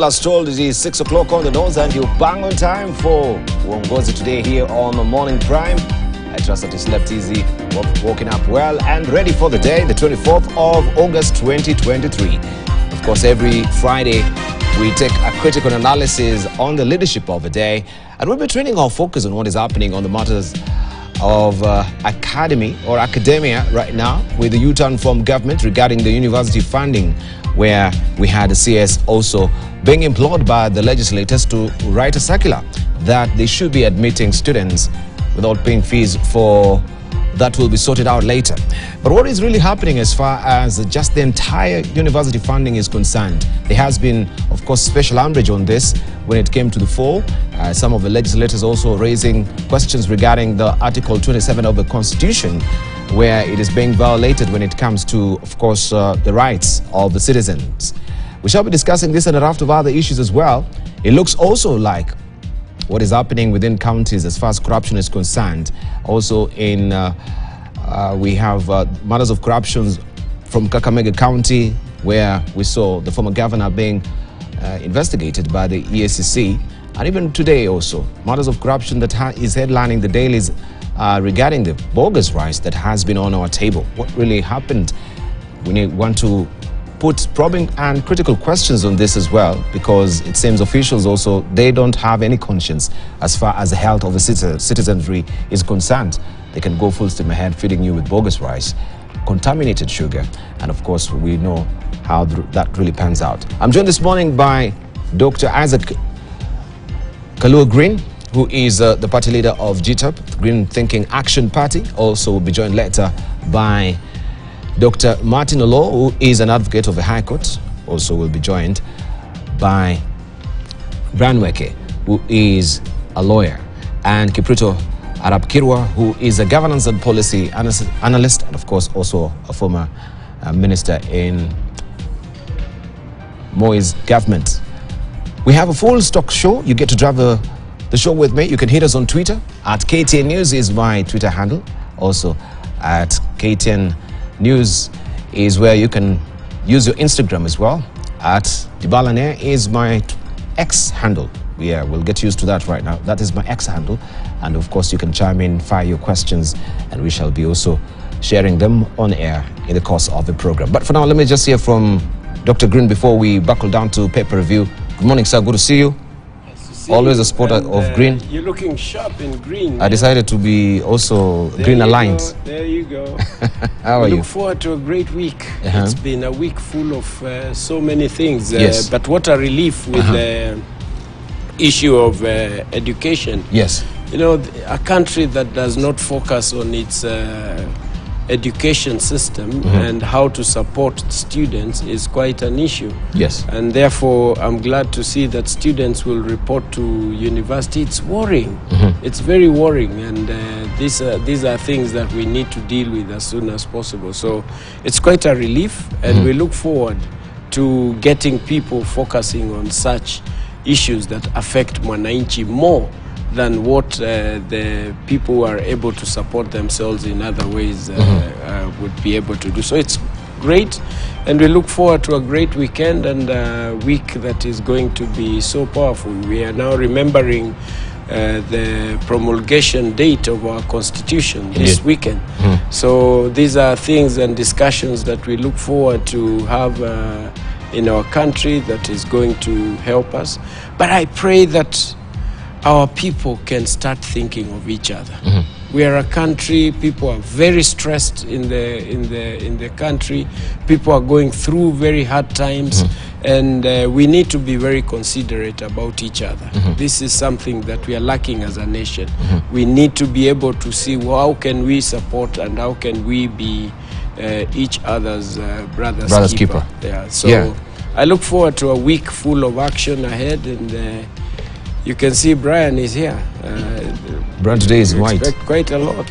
Last told it is 6 o'clock on the nose and you bang on time for Uongozi today here on the Morning Prime. I trust that you slept easy, woken up well and ready for the day, the 24th of August 2023. Of course, every Friday we take a critical analysis on the leadership of the day, and we'll be turning our focus on what is happening on the matters of academia right now, with the U-turn from government regarding the university funding, where we had the CS also being implored by the legislators to write a circular that they should be admitting students without paying fees. For that will be sorted out later. But what is really happening as far as just the entire university funding is concerned? There has been, of course, special umbrage on this when it came to the fall. Some of the legislators also raising questions regarding the Article 27 of the Constitution, where it is being violated when it comes to, of course, the rights of the citizens. We shall be discussing this and a raft of other issues as well. It looks also like what is happening within counties as far as corruption is concerned. Also in, we have matters of corruption from Kakamega County, where we saw the former governor being investigated by the EACC. And even today also, matters of corruption that is headlining the dailies regarding the bogus rice that has been on our table. What really happened? We want to put probing and critical questions on this as well, because it seems officials also, they don't have any conscience as far as the health of the citizenry is concerned. They can go full steam ahead feeding you with bogus rice, contaminated sugar, and of course we know how that really pans out. I'm joined this morning by Dr. Isaac Kalua Green, who is the party leader of GTAP, Green Thinking Action Party. Also will be joined later by Dr. Martin Olo, who is an advocate of the High Court. Also will be joined by Branweke, who is a lawyer, and Kiprito Arapkirwa, who is a governance and policy analyst, and of course also a former minister in Moi's government. We have a full stock show. You get to drive the show with me. You can hit us on Twitter at KTN News is my Twitter handle. Also at KTN News is where you can use your Instagram as well. At Dibalane is my X handle. Yeah, we'll get used to that right now. That is my X handle. And of course, you can chime in, fire your questions, and we shall be also sharing them on air in the course of the program. But for now, let me just hear from Dr. Green before we buckle down to paper review. Good morning, sir. Good to see you. Always a supporter of green. You're looking sharp in green. I decided to be also green aligned. There you go. How are you? Look forward to a great week. It's been a week full of so many things. Yes. But what a relief with the issue of education. Yes. You know, a country that does not focus on its education system and how to support students is quite an issue. Yes. And therefore, I'm glad to see that students will report to university. It's worrying. It's very worrying, and these are things that we need to deal with as soon as possible. So it's quite a relief, and we look forward to getting people focusing on such issues that affect Mwananchi more than what the people who are able to support themselves in other ways would be able to do. So it's great, and we look forward to a great weekend and a week that is going to be so powerful. We are now remembering the promulgation date of our Constitution this weekend. So these are things and discussions that we look forward to have in our country that is going to help us. But I pray that our people can start thinking of each other. We are a country, people are very stressed in the country. People are going through very hard times, and we need to be very considerate about each other. This is something that we are lacking as a nation. We need to be able to see, well, how can we support and how can we be each other's brother's keeper. Yeah. So I look forward to a week full of action ahead, and you can see Brian is here. Brian today is white. Expect quite a lot.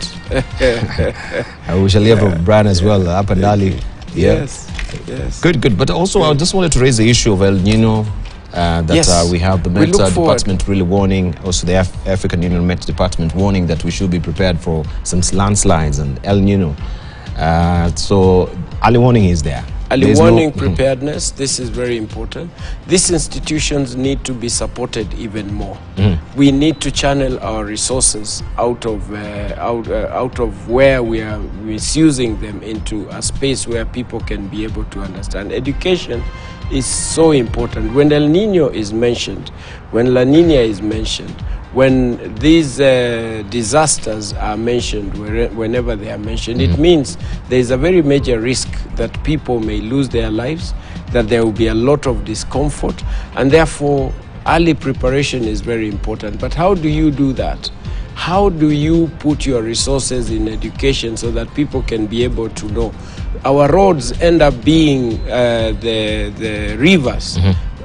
We shall hear from Brian as well, up and early. Yes. Good. But also, I just wanted to raise the issue of El Nino, that we have the Met Department really warning, also the African Union Met Department warning that we should be prepared for some landslides and El Nino. So early warning is there. Early warning preparedness, this is very important. These institutions need to be supported even more. We need to channel our resources out of where we are misusing them into a space where people can be able to understand. Education is so important. When El Nino is mentioned, when La Nina is mentioned, when these disasters are mentioned, whenever they are mentioned, it means there is a very major risk that people may lose their lives, that there will be a lot of discomfort, and therefore early preparation is very important. But how do you do that? How do you put your resources in education so that people can be able to know? Our roads end up being the rivers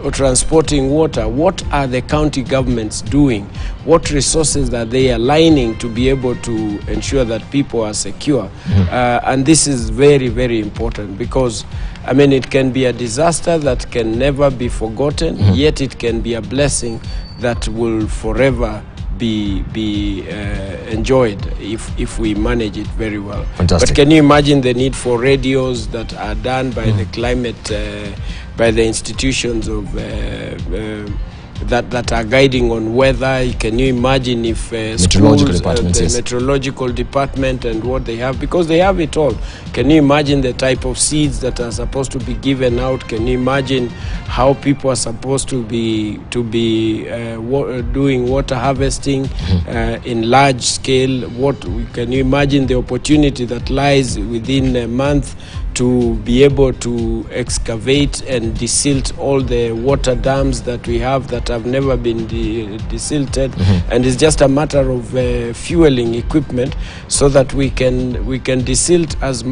or transporting water. What are the county governments doing? What resources are they aligning to be able to ensure that people are secure? And this is very, very important, because I mean, it can be a disaster that can never be forgotten, yet it can be a blessing that will forever be enjoyed if we manage it very well. Fantastic. But can you imagine the need for radios that are done by the climate, by the institutions of that are guiding on weather? Can you imagine if schools, the meteorological department and what they have, because they have it all. Can you imagine the type of seeds that are supposed to be given out? Can you imagine how people are supposed to be doing water harvesting in large scale? Can you imagine the opportunity that lies within a month to be able to excavate and desilt all the water dams that we have that have never been desilted, and it's just a matter of fueling equipment so that we can desilt as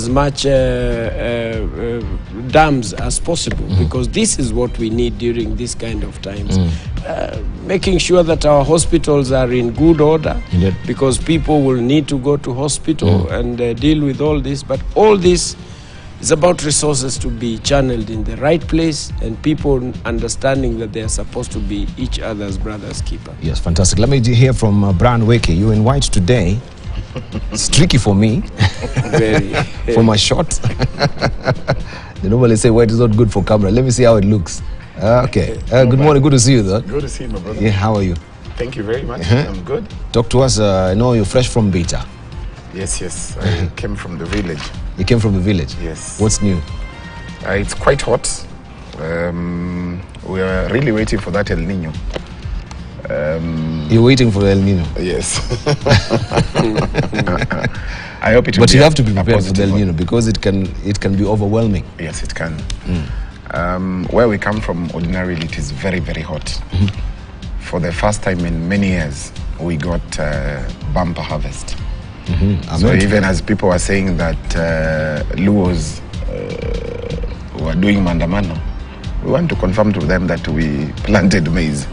much dams as possible, because this is what we need during this kind of times. Making sure that our hospitals are in good order, because people will need to go to hospital and deal with all this. But all this is about resources to be channeled in the right place, and people understanding that they are supposed to be each other's brother's keeper. Yes, fantastic. Let me hear from Brian Weke. You're in white today. It's tricky for me. Very. For my shot. They normally say white is not good for camera. Let me see how it looks. Okay. Good morning. Good to see you, though. Good to see you, my brother. Yeah, how are you? Thank you very much. I'm good. Talk to us. I know you're fresh from Beta. Yes. I came from the village. You came from the village? Yes. What's new? It's quite hot. We are really waiting for that El Nino. You're waiting for El Nino? Yes. I hope it will. But you have to be prepared for the El Nino, because it can be overwhelming. Yes, it can. Where we come from, ordinarily, it is very, very hot. For the first time in many years, we got bumper harvest. So even as people are saying that Luos were doing mandamano, we want to confirm to them that we planted maize.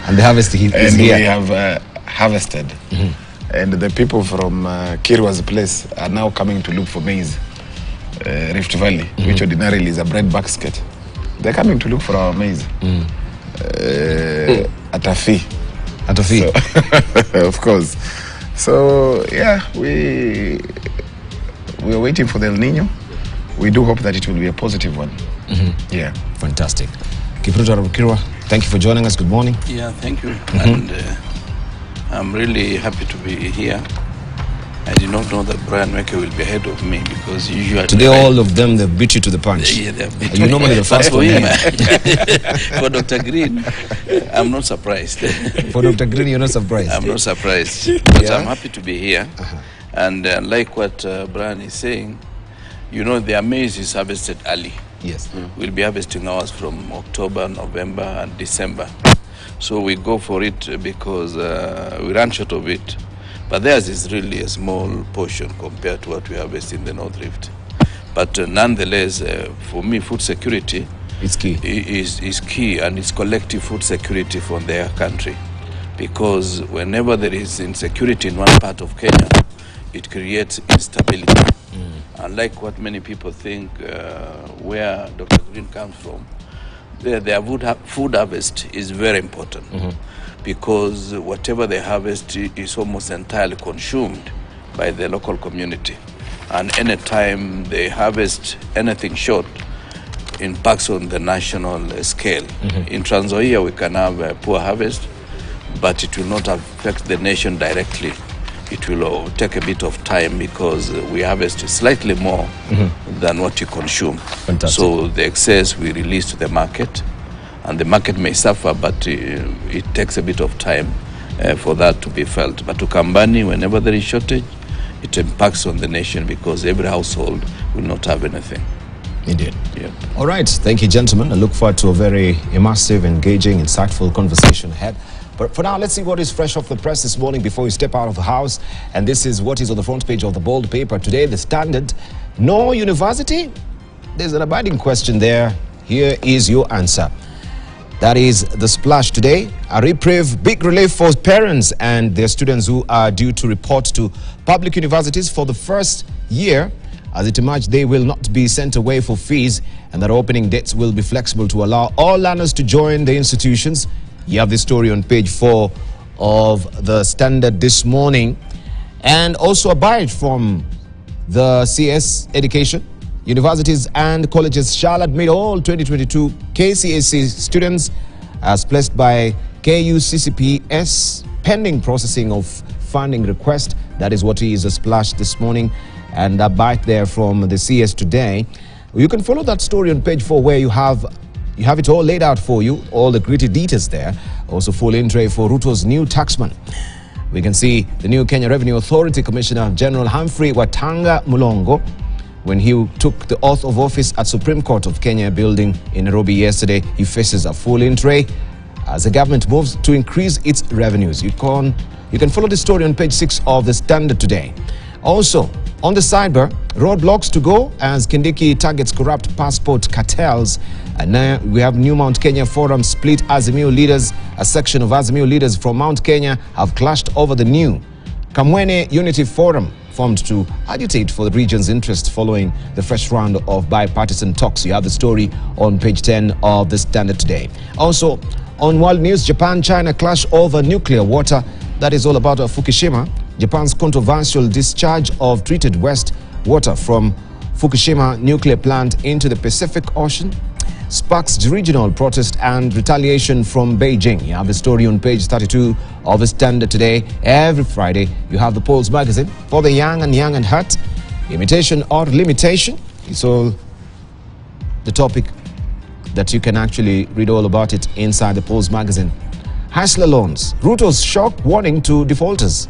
And the harvest is here. We have harvested. And the people from Kirwa's place are now coming to look for maize, Rift Valley, which ordinarily is a bread basket. They're coming to look for our maize at a fee. At a fee? So, of course. So, yeah, we are waiting for the El Nino. We do hope that it will be a positive one. Yeah. Fantastic. Kipruto Kirwa, thank you for joining us. Good morning. Yeah, thank you. And I'm really happy to be here. I did not know that Brian Weke will be ahead of me, because usually... Today all of them, they beat you to the punch. Yeah, they beat you normally the first one. For Dr. Green, I'm not surprised. For Dr. Green, you're not surprised? I'm not surprised. But I'm happy to be here. And like what Brian is saying, you know, the maize is harvested early. Yes. We'll be harvesting ours from October, November, and December. So we go for it because we run short of it. But theirs is really a small portion compared to what we harvest in the North Rift. But nonetheless, for me, food security is key, and it's collective food security for their country. Because whenever there is insecurity in one part of Kenya, it creates instability. Unlike what many people think, where Dr. Green comes from, their food harvest is very important. Because whatever they harvest is almost entirely consumed by the local community. And any time they harvest anything short, impacts on the national scale. In Trans Nzoia, we can have a poor harvest, but it will not affect the nation directly. It will take a bit of time because we harvest slightly more than what you consume. Fantastic. So the excess we release to the market, and the market may suffer, but it takes a bit of time for that to be felt. But to Kambani, whenever there is shortage, it impacts on the nation because every household will not have anything. Indeed. Yep. All right. Thank you, gentlemen. I look forward to a very immersive, engaging, insightful conversation ahead. But for now, let's see what is fresh off the press this morning before we step out of the house. And this is what is on the front page of the bold paper today. The Standard. No university? There's an abiding question there. Here is your answer. That is the splash today. A reprieve, big relief for parents and their students who are due to report to public universities for the first year. As it emerged, they will not be sent away for fees, and that opening dates will be flexible to allow all learners to join the institutions. You have this story on page 4 of the Standard this morning. And also a bite from the CS Education. Universities and colleges shall admit all 2022 KCSE students as placed by KUCCPS pending processing of funding request. That is what is a splash this morning. And a bite there from the CS Today. You can follow that story on page 4 where you have it all laid out for you, all the gritty details there. Also full intro for Ruto's new taxman. We can see the new Kenya Revenue Authority Commissioner General Humphrey Watanga Mulongo when he took the oath of office at Supreme Court of Kenya building in Nairobi yesterday. He faces a full in-tray as the government moves to increase its revenues. You can follow the story on page 6 of the Standard today. Also, on the sidebar, roadblocks to go as Kindiki targets corrupt passport cartels. And now we have New Mount Kenya Forum split Azimio leaders. A section of Azimio leaders from Mount Kenya have clashed over the new Kamwene Unity Forum formed to agitate for the region's interest following the fresh round of bipartisan talks. You have the story on page 10 of the Standard today. Also, on world news, Japan-China clash over nuclear water. That is all about Fukushima. Japan's controversial discharge of treated waste water from Fukushima nuclear plant into the Pacific Ocean sparks regional protest and retaliation from Beijing. You have the story on page 32 of the Standard today. Every Friday, you have the Polls magazine for the young and hurt. Imitation or limitation is all the topic that you can actually read all about it inside the Polls magazine. Hustler loans. Ruto's shock warning to defaulters.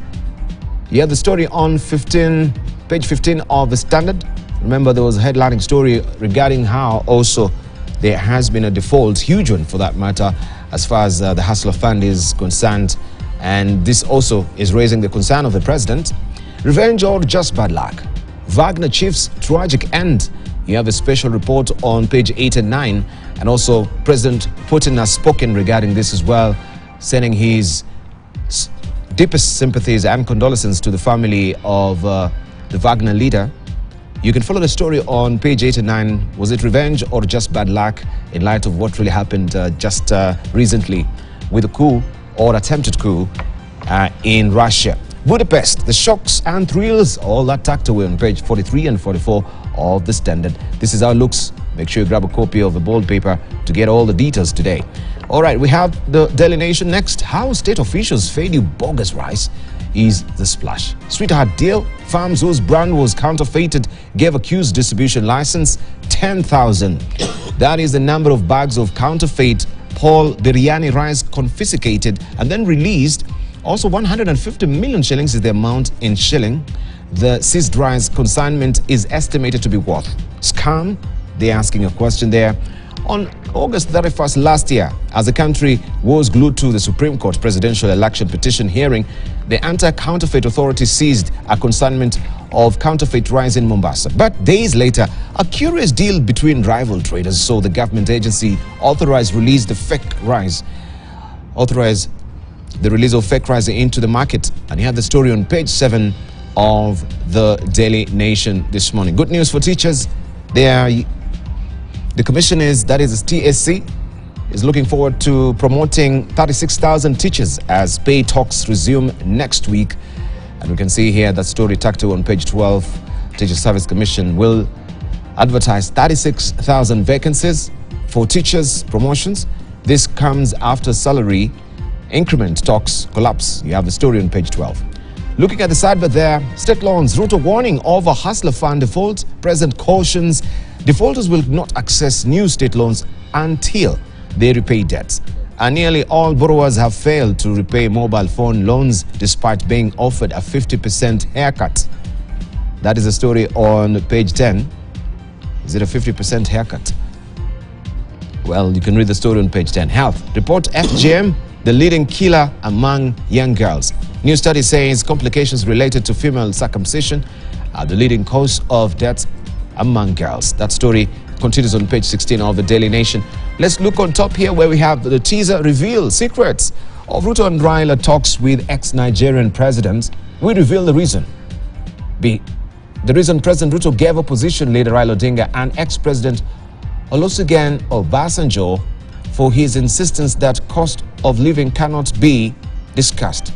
You have the story on page 15 of the Standard. Remember, there was a headlining story regarding how also there has been a default, huge one for that matter, as far as the Hustler Fund is concerned. And this also is raising the concern of the president. Revenge or just bad luck? Wagner chief's tragic end. You have a special report on page 8 and 9. And also President Putin has spoken regarding this as well, sending his deepest sympathies and condolences to the family of the Wagner leader. You can follow the story on page 8 and 9. Was it revenge or just bad luck in light of what really happened just recently with a coup or attempted coup in Russia? Budapest, the shocks and thrills, all that tucked away on page 43 and 44 of the Standard. This is how it looks. Make sure you grab a copy of the bold paper to get all the details today. All right, we have the Daily Nation next. How state officials fed you bogus rice is the splash. Sweetheart deal. Farms whose brand was counterfeited gave accused distribution license 10,000. That is the number of bags of counterfeit Paul biryani rice confiscated and then released. Also, 150 million shillings is the amount in shilling. The seized rice consignment is estimated to be worth. Scam? They're asking a question there. On August 31st last year, as the country was glued to the Supreme Court presidential election petition hearing, the Anti-Counterfeit Authority seized a consignment of counterfeit rice in Mombasa. But days later, a curious deal between rival traders saw the government agency authorized the release of fake rice into the market. And you have the story on page 7 of the Daily Nation this morning. Good news for teachers. The commission is TSC, is looking forward to promoting 36,000 teachers as pay talks resume next week. And we can see here that story tucked to on page 12. Teacher Service Commission will advertise 36,000 vacancies for teachers' promotions. This comes after salary increment talks collapse. You have the story on page 12. Looking at the sidebar there, state loans, Ruto warning over hustler fund default. President cautions defaulters will not access new state loans until they repay debts. And nearly all borrowers have failed to repay mobile phone loans despite being offered a 50% haircut. That is a story on page 10. Is it a 50% haircut? Well, you can read the story on page 10. Health. Report FGM, the leading killer among young girls. New study says complications related to female circumcision are the leading cause of death among girls. That story continues on page 16 of the Daily Nation. Let's look on top here where we have the teaser reveal secrets of Ruto and Raila talks with ex-Nigerian presidents. We reveal the reason. The reason President Ruto gave opposition leader Raila Odinga and ex-president Olusegun Obasanjo for his insistence that cost of living cannot be discussed.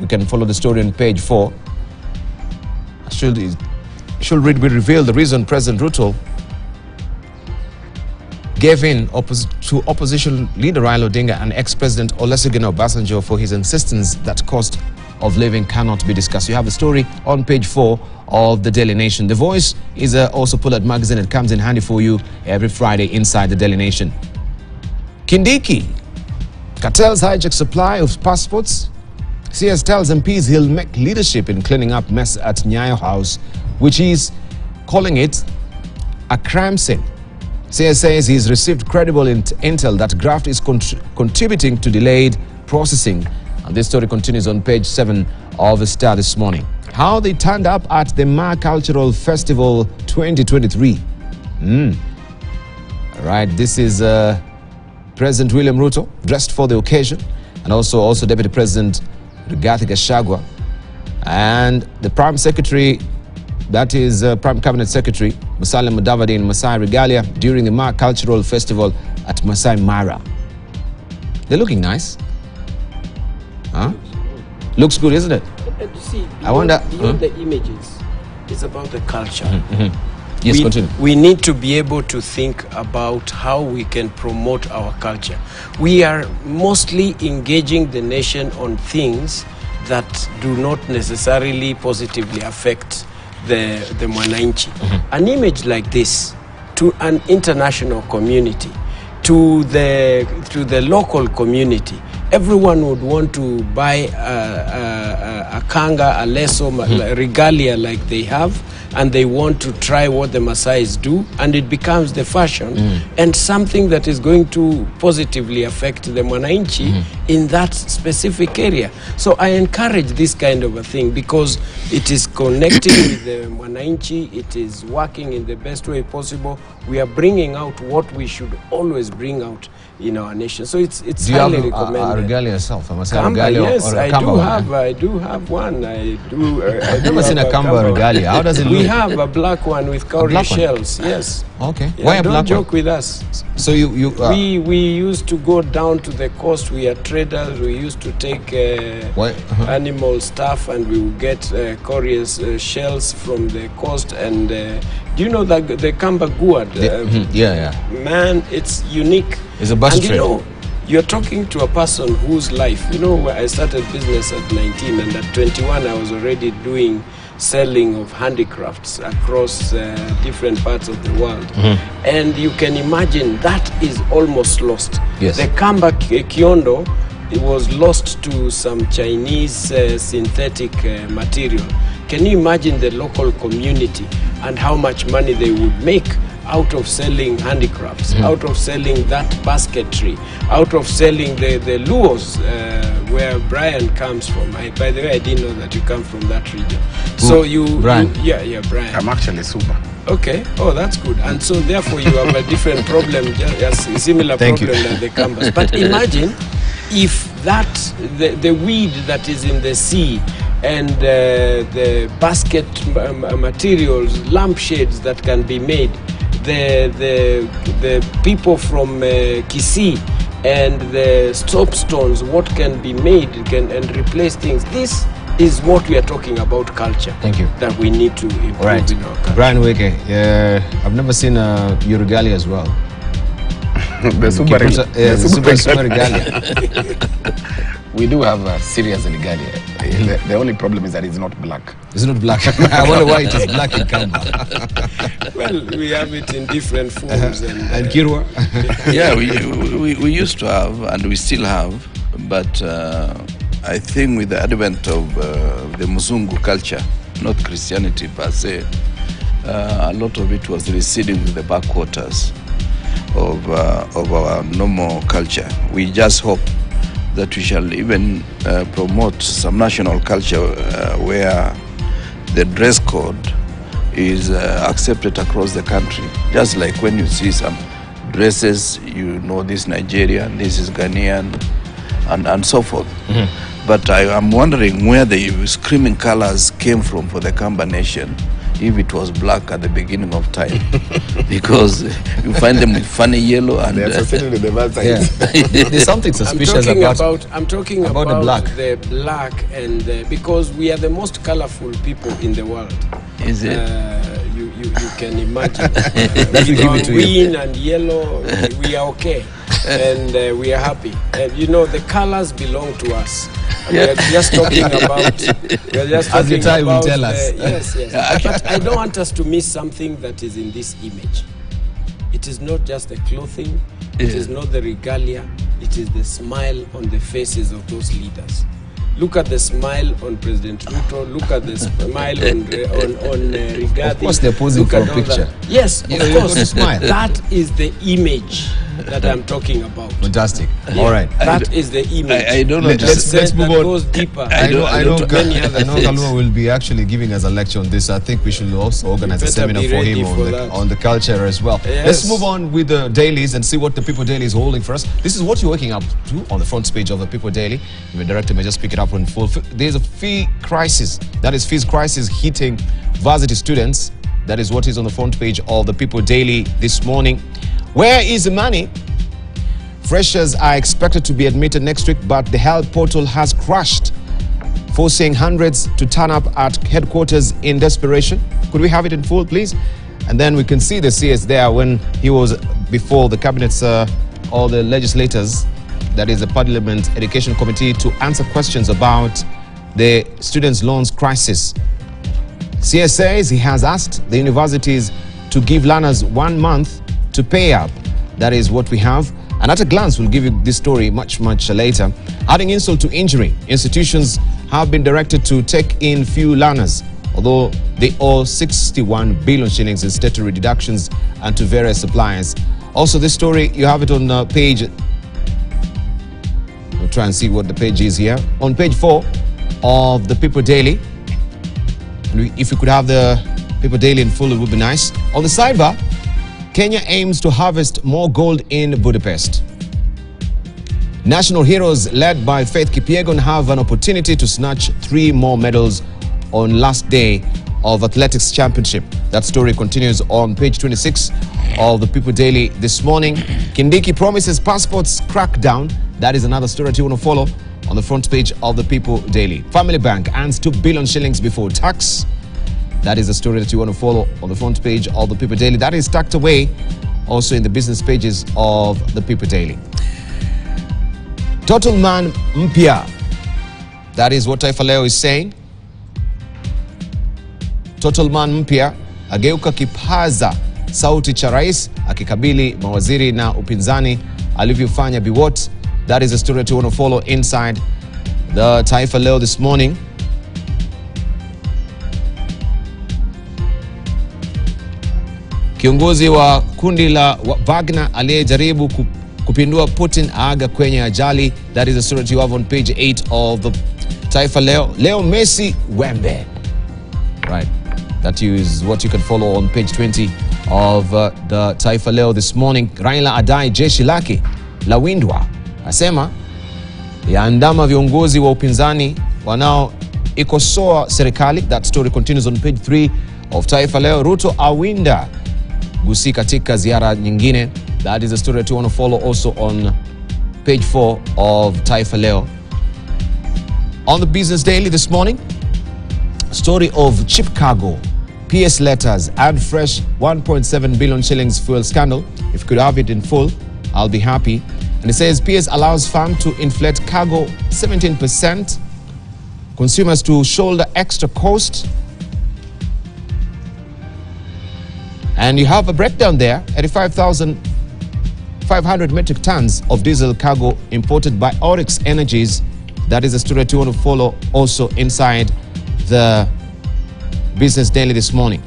We can follow the story on page 4. We reveal the reason President Ruto gave in to opposition leader Raila Odinga and ex-president Olusegun Obasanjo for his insistence that cost of living cannot be discussed. You have the story on page 4 of the Daily Nation. The Voice is also Pulled magazine. It comes in handy for you every Friday inside the Daily Nation. Kindiki, cartels hijack supply of passports. CS tells MPs he'll make leadership in cleaning up mess at Nyayo House, which he's calling it a crime scene. CS says he's received credible intel that graft is contributing to delayed processing. And this story continues on page 7 of the Star this morning. How they turned up at the Ma Cultural Festival 2023. All right, this is President William Ruto dressed for the occasion, and also Deputy President Rigathi Gachagua and the Prime Secretary, that is Prime Cabinet Secretary Musalia Mudavadi in Masai regalia during the Ma Cultural Festival at Masai Mara. They're looking nice. Huh? Looks good, isn't it? See, I wonder. Beyond the images, it's about the culture. Yes, continue. We need to be able to think about how we can promote our culture. We are mostly engaging the nation on things that do not necessarily positively affect the Mwananchi. An image like this to an international community, to the local community, everyone would want to buy a kanga, a leso, regalia like they have, and they want to try what the Maasais do, and it becomes the fashion and something that is going to positively affect the Mwananchi in that specific area. So I encourage this kind of a thing because it is connecting with the Mwananchi, it is working in the best way possible. We are bringing out what we should always bring out in our nation. So it's highly recommended. Do you have a regalia yourself? Kamba, yes, I do have one. I've never seen a Kamba regalia. How does it look? We have a black one with cowrie shells. Yes. Okay. Yeah, why a black one? Don't joke with us. So we used to go down to the coast. We are traders. We used to take animal stuff, and we would get cowrie shells from the coast. And do you know that the Kamba gourd? Man, it's unique. It's a bus trade. You're talking to a person whose life, I started business at 19, and at 21 I was already doing selling of handicrafts across different parts of the world. And you can imagine that is almost lost. Yes. The Kamba Kiondo, it was lost to some Chinese synthetic material. Can you imagine the local community and how much money they would make out of selling handicrafts, out of selling that basketry, out of selling the Luos, where Brian comes from. By the way, I didn't know that you come from that region. So Brian? Brian. I'm actually Suba. Okay. Oh, that's good. And so therefore you have a different problem, a similar problem than the Kambas. But imagine if the weed that is in the sea and the basket materials, lampshades that can be made, the people from Kisii and the soapstones, what can be made and replace things. This is what we are talking about, culture. Thank you. That we need to improve Right. in our country. Brian Weke, I've never seen your regalia as well. The super super regalia. We do have a serious regalia. The only problem is that it's not black. It's not black. I wonder why it is black in Kamba. Well, we have it in different forms. And Kirwa? Yeah, we used to have, and we still have, but I think with the advent of the Muzungu culture, not Christianity per se, a lot of it was receding to the backwaters of our normal culture. We just hope that we shall even promote some national culture where the dress code is accepted across the country. Just like when you see some dresses, you know this Nigerian, this is Ghanaian, and so forth. But I am wondering where the screaming colors came from for the Kamba nation, if it was black at the beginning of time, because you find them with funny yellow and They are associated with the bad side. Yeah. There's something suspicious I'm talking about the black. The black, and because we are the most colorful people in the world. is it? You can imagine. We give it to you. Green and yellow, we are okay, and we are happy. And you know, the colors belong to us. We are just talking about. We are just As your talking time will about tell us. Yes. But I don't want us to miss something that is in this image. It is not just the clothing. It is not the regalia. It is the smile on the faces of those leaders. Look at the smile on President Ruto. Look at the smile on Rigathi. Of course, they're posing Look for at a all picture. that. Yes, of You're course. going to smile. That is the image that I'm talking about. Fantastic. Yeah, All right. That is the image. I don't Let's understand. move that on. goes deeper. I know many other things. Kalua will be actually giving us a lecture on this. I think we should also organize a better seminar be for ready him for on that. on the culture as well. Yes. Let's move on with the dailies and see what the People Daily is holding for us. This is what you're waking up to on the front page of the People Daily. The director may just pick it up on full. There's a fee crisis. That is fees crisis hitting varsity students. That is what is on the front page of the People Daily this morning. Where is the money? Freshers are expected to be admitted next week, but the health portal has crashed, forcing hundreds to turn up at headquarters in desperation. Could we have it in full, please? And then we can see the CS there when he was before the cabinets, all the legislators, that is the Parliament Education Committee, to answer questions about the students' loans crisis. CS says he has asked the universities to give learners 1 month to pay up. That is what we have. And at a glance, we'll give you this story much later. Adding insult to injury, institutions have been directed to take in few learners, although they owe 61 billion shillings in statutory deductions and to various suppliers. Also, this story, you have it on page... I'll try and see what the page is here. On page 4 of the People Daily. If you could have the People Daily in full, it would be nice. On the sidebar, Kenya aims to harvest more gold in Budapest. National heroes led by Faith Kipyegon have an opportunity to snatch 3 more medals on last day of Athletics Championship. That story continues on page 26 of the People Daily this morning. Kindiki promises passports crackdown. That is another story that you want to follow on the front page of the People Daily. Family Bank earns 2 billion shillings before tax. That is the story that you want to follow on the front page of the People Daily. That is tucked away also in the business pages of the People Daily. Total man mpya. That is what Taifa Leo is saying. Total man mpya ageuka kipaza sauti cha rais akikabili mawaziri na upinzani alivyofanya Biwott. That is the story that you want to follow inside the Taifa Leo this morning. Kiongozi wa kundi la Wagner aliyejaribu kupindua Putin aaga kwenye ajali. That is the story you have on page 8 of the Taifa Leo. Leo Messi Wembe. Right. That is what you can follow on page 20 of the Taifa Leo this morning. Raila adai jeshi lake la windwa. Asema yaandama viongozi wa upinzani wanaoikosoa serikali. That story continues on page 3 of Taifa Leo. Ruto awinda Gusi katika ziara nyingine. That is the story that you want to follow also on page 4 of Taifa Leo. On the Business Daily this morning, story of cheap cargo, PS letters and fresh 1.7 billion shillings fuel scandal. If you could have it in full, I'll be happy. And it says PS allows farm to inflate cargo 17%, consumers to shoulder extra cost. And you have a breakdown there, 85,500 metric tons of diesel cargo imported by Oryx Energies. That is a story that you want to follow also inside the Business Daily this morning.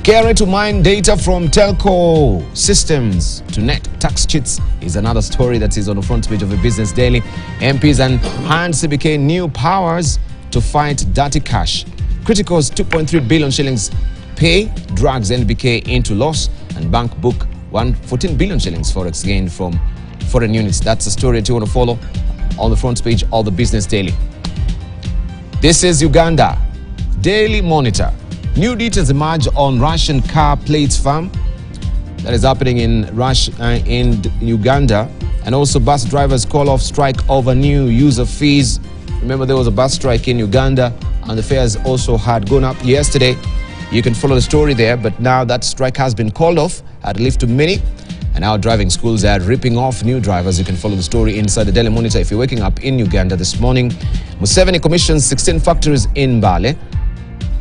Caring to mine data from telco systems to net tax cheats is another story that is on the front page of the Business Daily. MPs and hand CBK new powers to fight dirty cash. Criticals 2.3 billion shillings pay, drags NBK into loss, and bank book 14 billion shillings forex gain from foreign units. That's a story that you want to follow on the front page of the Business Daily. This is Uganda Daily Monitor. New details emerge on Russian car plates farm that is happening in Uganda, and also bus drivers call off strike over new user fees. Remember, there was a bus strike in Uganda and the fares also had gone up yesterday. You can follow the story there, but now that strike has been called off at relief to many, and now driving schools are ripping off new drivers. You can follow the story inside the Daily Monitor if you're waking up in Uganda this morning. Museveni commissions 16 factories in Mbale.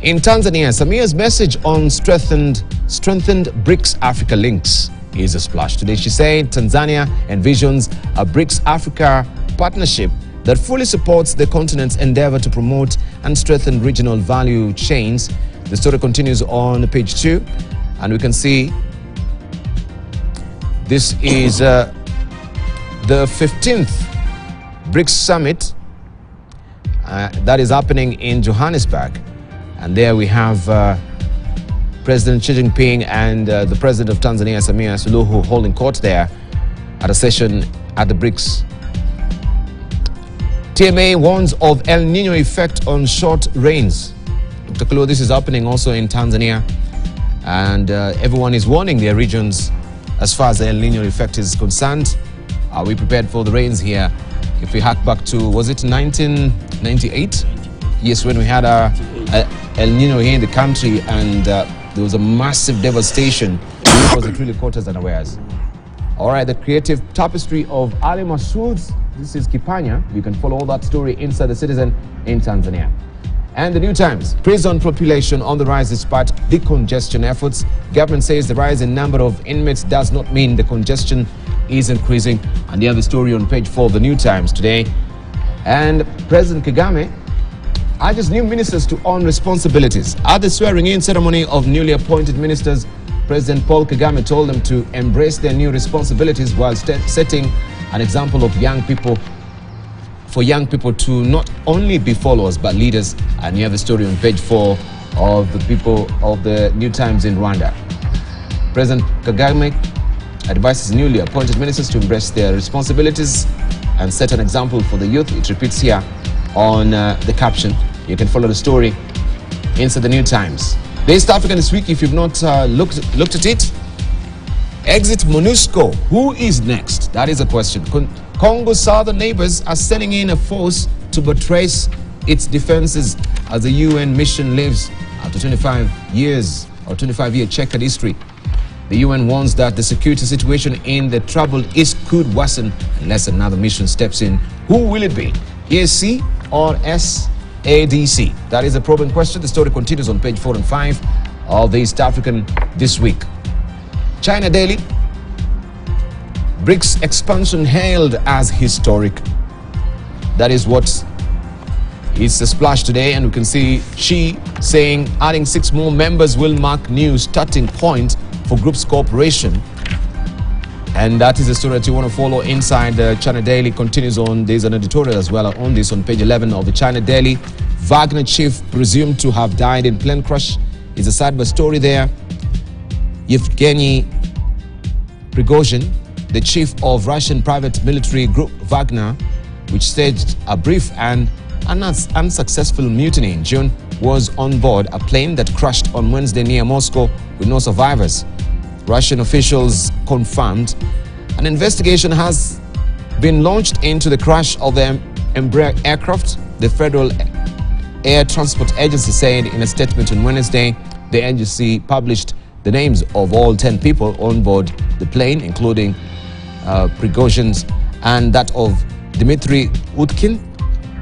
In Tanzania, Samia's message on strengthened BRICS Africa links is a splash. Today she said Tanzania envisions a BRICS Africa partnership that fully supports the continent's endeavor to promote and strengthen regional value chains. The story continues on page 2, and we can see this is the 15th BRICS Summit that is happening in Johannesburg. And there we have President Xi Jinping and the President of Tanzania, Samia Suluhu, holding court there at a session at the BRICS. TMA warns of El Nino effect on short rains. Dr. Kulu, this is happening also in Tanzania, and everyone is warning their regions as far as the El Nino effect is concerned. Are we prepared for the rains here? If we hack back to, was it 1998? Yes, when we had El Nino here in the country, and there was a massive devastation. It was really caught us unawares. All right, the creative tapestry of Ali Massoud's. This is Kipanya. You can follow all that story inside the Citizen in Tanzania. And the New Times, prison population on the rise despite decongestion efforts. Government says the rise in number of inmates does not mean the congestion is increasing. And the other story on page 4 of the New Times today. And President Kagame urges new ministers to own responsibilities. At the swearing-in ceremony of newly appointed ministers, President Paul Kagame told them to embrace their new responsibilities while setting an example of young people to not only be followers but leaders. And you have the story on page 4 of the people of the New Times in Rwanda. President Kagame advises newly appointed ministers to embrace their responsibilities and set an example for the youth. It repeats here on the caption. You can follow the story inside the New Times. The East African this week, if you've not looked at it. Exit MONUSCO. Who is next? That is a question. Congo's southern neighbors are sending in a force to buttress its defenses as the UN mission lives after 25-year checkered history. The UN warns that the security situation in the troubled East could worsen unless another mission steps in. Who will it be? EAC or SADC? That is a probing question. The story continues on page 4 and 5 of the East African this week. China Daily. BRICS expansion hailed as historic. That is what is the splash today, and we can see Xi saying adding 6 more members will mark new starting point for group's cooperation. And that is the story that you want to follow inside the China Daily. Continues on. There's an editorial as well on this on page 11 of the China Daily. Wagner chief presumed to have died in plane crash is a sidebar story there. Yevgeny Prigozhin, the chief of Russian private military group Wagner, which staged a brief and unsuccessful mutiny in June, was on board a plane that crashed on Wednesday near Moscow with no survivors. Russian officials confirmed an investigation has been launched into the crash of the Embraer aircraft. The Federal Air Transport Agency said in a statement on Wednesday, the agency published the names of all 10 people on board the plane, including Prigozhin's and that of Dmitry Utkin,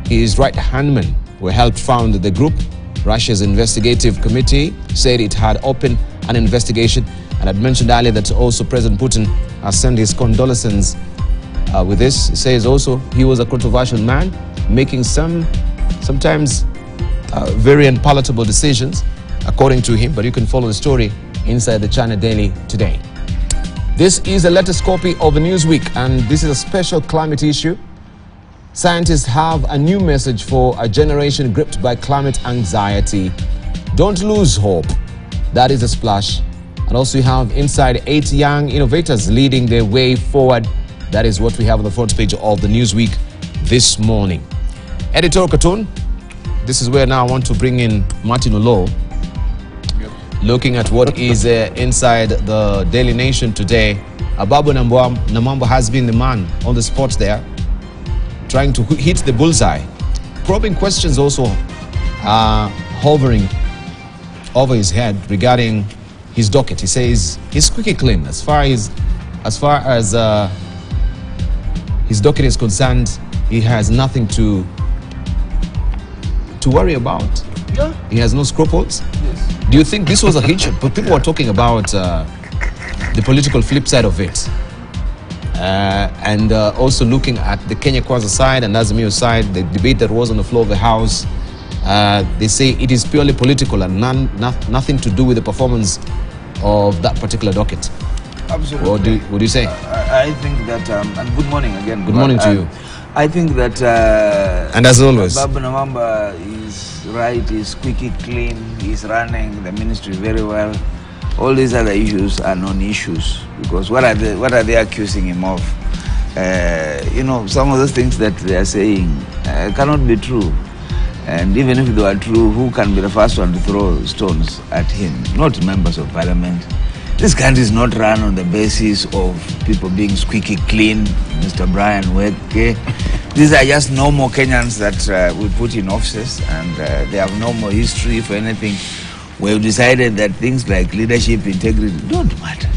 his right-hand man, who helped found the group. Russia's investigative committee said it had opened an investigation and had mentioned earlier that also President Putin has sent his condolences with this. He says also he was a controversial man, making sometimes very unpalatable decisions, according to him. But you can follow the story inside the China Daily today. This is the latest copy of the Newsweek, and this is a special climate issue. Scientists have a new message for a generation gripped by climate anxiety. Don't lose hope. That is a splash. And also you have inside 8 young innovators leading their way forward. That is what we have on the front page of the Newsweek this morning. Editorial cartoon. This is where now I want to bring in Martin Olo. Looking at what is inside the Daily Nation today. Ababu Namwamba has been the man on the spot there, trying to hit the bullseye. Probing questions also hovering over his head regarding his docket. He says he's squeaky clean as far as his docket is concerned. He has nothing to worry about. Yeah. He has no scruples. Yes. Do you think this was a hitch? But people were talking about the political flip side of it, and also looking at the Kenya Kwanza side and Azimio side, the debate that was on the floor of the House. They say it is purely political and nothing to do with the performance of that particular docket. Absolutely. What do you say? I think that, and good morning again. Good morning to you. I think that, and as always, Babu Namwamba is right, he's squeaky clean, he's running the ministry very well. All these other issues are non-issues, because what are they accusing him of? You know, some of those things that they are saying cannot be true. And even if they are true, who can be the first one to throw stones at him? Not members of parliament. This country is not run on the basis of people being squeaky clean, Mr. Brian Weke. These are just normal Kenyans that we put in offices, and they have no more history for anything. We've decided that things like leadership, integrity don't matter.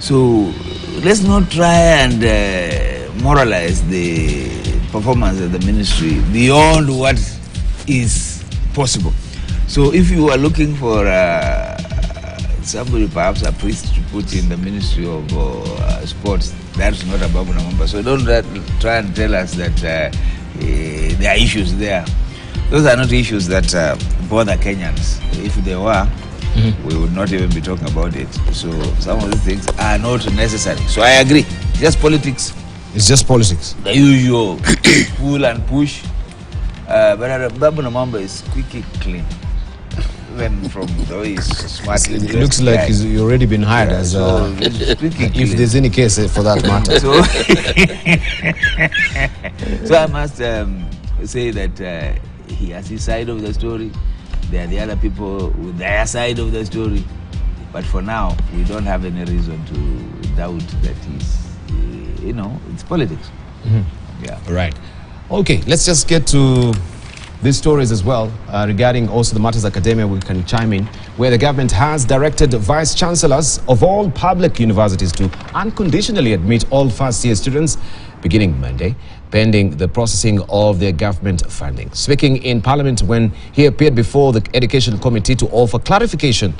So let's not try and moralize the performance of the ministry beyond what is possible. So if you are looking for somebody, perhaps a priest, to put in the Ministry of Sports, that's not Babu Namwamba. So don't try and tell us that there are issues there. Those are not issues that bother Kenyans. If they were, we would not even be talking about it. So some of these things are not necessary. So I agree. Just politics. It's just politics. The usual pull and push. But Babu Namwamba is squeaky clean. Even from the way he's smartly It looks like he's already been hired as if there's any case for that matter. So I must say that he has his side of the story. There are the other people with their side of the story. But for now, we don't have any reason to doubt that he's, it's politics. Yeah. Right. Okay, let's just get to these stories as well regarding also the Matters Academia. We can chime in, where the government has directed vice chancellors of all public universities to unconditionally admit all first-year students beginning Monday, pending the processing of their government funding. Speaking in Parliament when he appeared before the Education Committee to offer clarification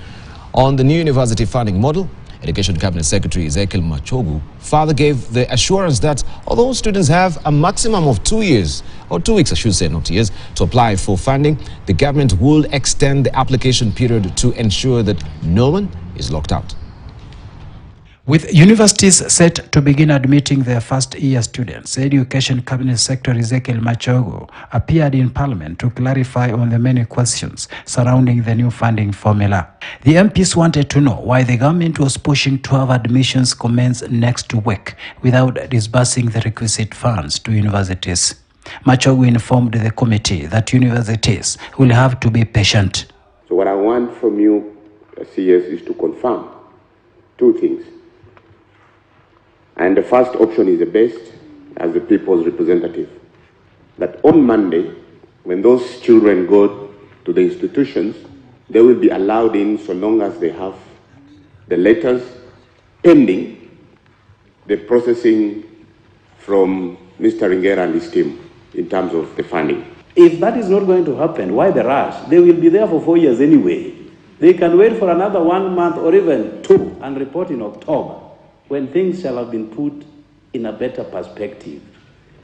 on the new university funding model, Education Cabinet Secretary Ezekiel Machogu further gave the assurance that although students have a maximum of 2 years, or 2 weeks I should say, not years, to apply for funding, the government will extend the application period to ensure that no one is locked out. With universities set to begin admitting their first-year students, Education Cabinet Secretary Ezekiel Machogu appeared in Parliament to clarify on the many questions surrounding the new funding formula. The MPs wanted to know why the government was pushing 12 admissions commence next week without disbursing the requisite funds to universities. Machogu informed the committee that universities will have to be patient. So what I want from you, CS, is to confirm two things. And the first option is the best as the people's representative. That on Monday, when those children go to the institutions, they will be allowed in so long as they have the letters pending the processing from Mr. Ringera and his team in terms of the funding. If that is not going to happen, why the rush? They will be there for 4 years anyway. They can wait for another 1 month or even 2 and report in October when things shall have been put in a better perspective.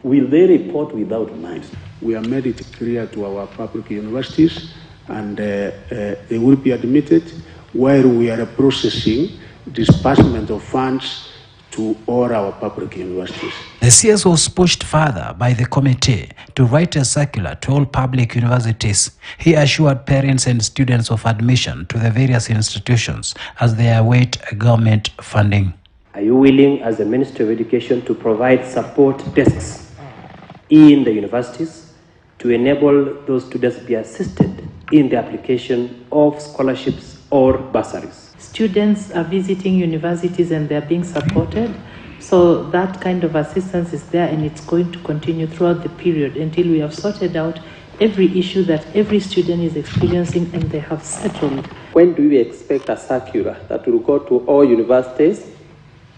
Will they report without money? We have made it clear to our public universities and they will be admitted while we are processing disbursement of funds to all our public universities. The CS was pushed further by the committee to write a circular to all public universities. He assured parents and students of admission to the various institutions as they await government funding. Are you willing, as the Ministry of Education, to provide support desks in the universities to enable those students to be assisted in the application of scholarships or bursaries? Students are visiting universities and they're being supported. So that kind of assistance is there, and it's going to continue throughout the period until we have sorted out every issue that every student is experiencing and they have settled. When do we expect a circular that will go to all universities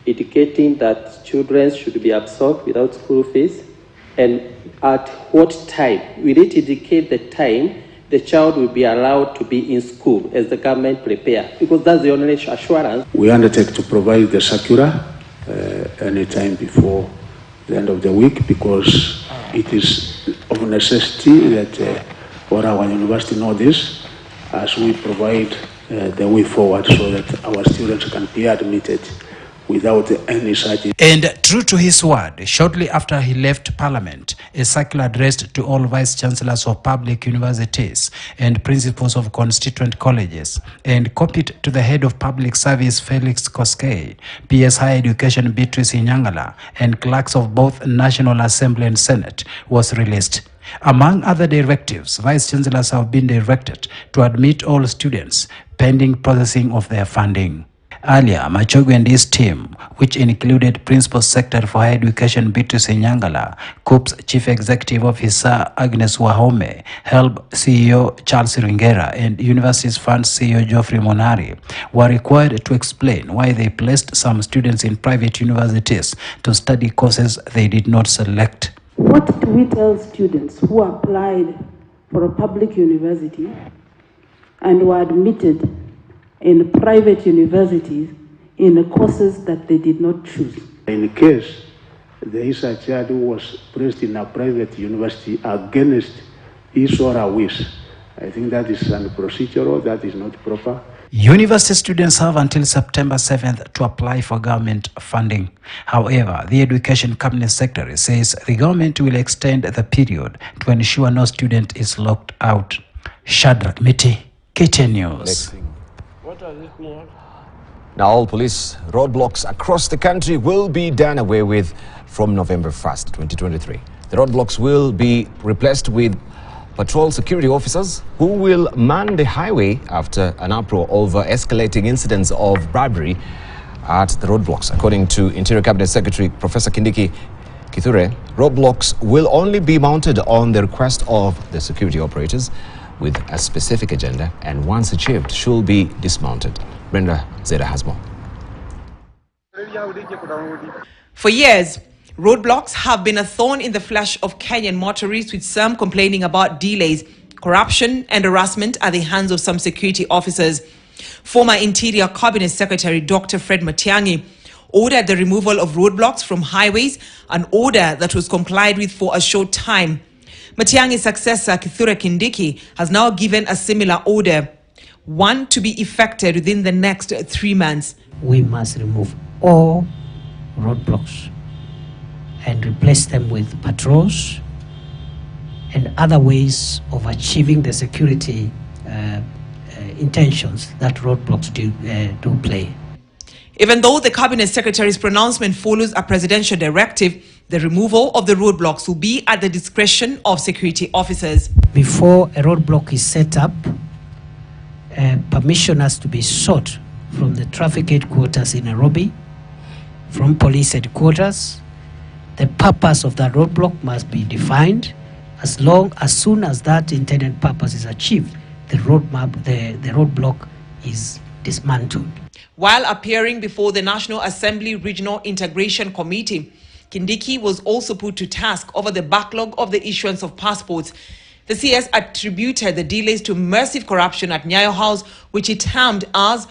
indicating that children should be absorbed without school fees? And at what time? Will it indicate the time the child will be allowed to be in school as the government prepare? Because that's the only assurance. We undertake to provide the circular anytime before the end of the week, because it is of necessity that all our university know this as we provide the way forward so that our students can be admitted without any such. And true to his word, shortly after he left Parliament, a circular addressed to all vice-chancellors of public universities and principals of constituent colleges and copied to the head of public service Felix Koskei, PS Higher Education Beatrice Inyangala, and clerks of both National Assembly and Senate was released. Among other directives, vice-chancellors have been directed to admit all students pending processing of their funding. Earlier, Machogu and his team, which included Principal Secretary for Higher Education Beatrice Nyangala, COOP's Chief Executive Officer Agnes Wahome, HELB CEO Charles Ringera, and Universities Fund CEO Geoffrey Monari, were required to explain why they placed some students in private universities to study courses they did not select. What do we tell students who applied for a public university and were admitted in private universities in the courses that they did not choose? In case there is a child who was placed in a private university against his or her wish, I think that is unprocedural, that is not proper. University students have until September 7th to apply for government funding. However, the Education Cabinet Secretary says the government will extend the period to ensure no student is locked out. Shadrach Miti, KTN News. Now, all police roadblocks across the country will be done away with from November 1st, 2023. The roadblocks will be replaced with patrol security officers who will man the highway after an uproar over escalating incidents of bribery at the roadblocks. According to Interior Cabinet Secretary Professor Kindiki Kithure, roadblocks will only be mounted on the request of the security operators with a specific agenda, and once achieved, should be dismounted. Brenda Zeda has more. For years, roadblocks have been a thorn in the flesh of Kenyan motorists, with some complaining about delays, corruption and harassment at the hands of some security officers. Former Interior Cabinet Secretary Dr. Fred Matiang'i ordered the removal of roadblocks from highways, an order that was complied with for a short time. Matiang'i's successor, Kithure Kindiki, has now given a similar order, one to be effected within the next 3 months. We must remove all roadblocks and replace them with patrols and other ways of achieving the security intentions that roadblocks do play. Even though the Cabinet Secretary's pronouncement follows a presidential directive, the removal of the roadblocks will be at the discretion of security officers. Before a roadblock is set up, permission has to be sought from the traffic headquarters in Nairobi, from police headquarters. The purpose of that roadblock must be defined. As soon as that intended purpose is achieved, the roadblock is dismantled. While appearing before the National Assembly Regional Integration Committee, Kindiki was also put to task over the backlog of the issuance of passports. The CS attributed the delays to massive corruption at Nyayo House, which he termed as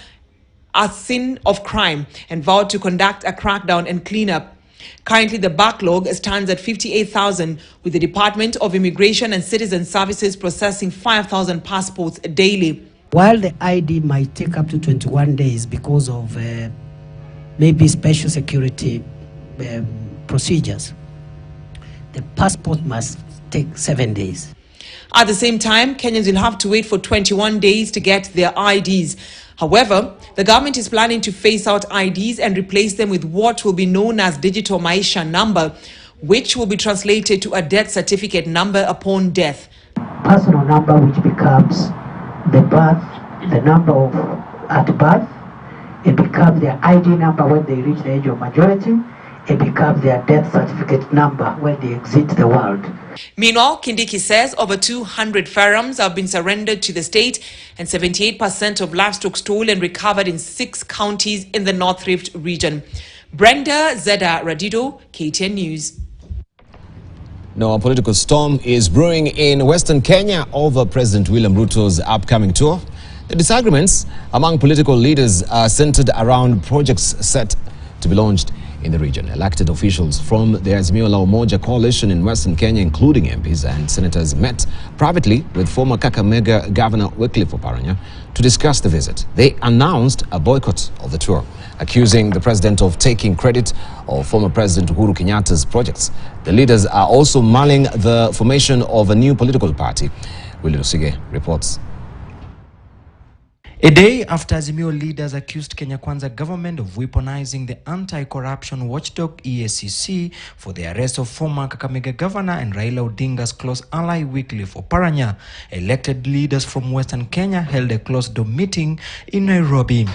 a sin of crime, and vowed to conduct a crackdown and cleanup. Currently, the backlog stands at 58,000, with the Department of Immigration and Citizen Services processing 5,000 passports daily. While the ID might take up to 21 days because of maybe special security procedures, the passport must take 7 days. At the same time, Kenyans will have to wait for 21 days to get their IDs. However, the government is planning to phase out IDs and replace them with what will be known as digital Maisha number, which will be translated to a death certificate number upon death. Personal number, which becomes the number at birth. It becomes their ID number when they reach the age of majority. It becomes their death certificate number when they exit the world. Meanwhile, Kindiki says over 200 firearms have been surrendered to the state and 78% of livestock stolen and recovered in 6 counties in the North Rift region. Brenda Zeda Radido, KTN News. Now, a political storm is brewing in Western Kenya over President William Ruto's upcoming tour. The disagreements among political leaders are centered around projects set to be launched in the region. Elected officials from the Azimio La Umoja coalition in Western Kenya, including MPs and senators, met privately with former Kakamega Governor Wycliffe Oparanya to discuss the visit. They announced a boycott of the tour, accusing the president of taking credit of former President Uhuru Kenyatta's projects. The leaders are also mulling the formation of a new political party. William Sige reports. A day after Azimio leaders accused Kenya Kwanza government of weaponizing the anti-corruption watchdog EACC for the arrest of former Kakamega Governor and Raila Odinga's close ally Wycliffe Oparanya, elected leaders from Western Kenya held a closed-door meeting in Nairobi.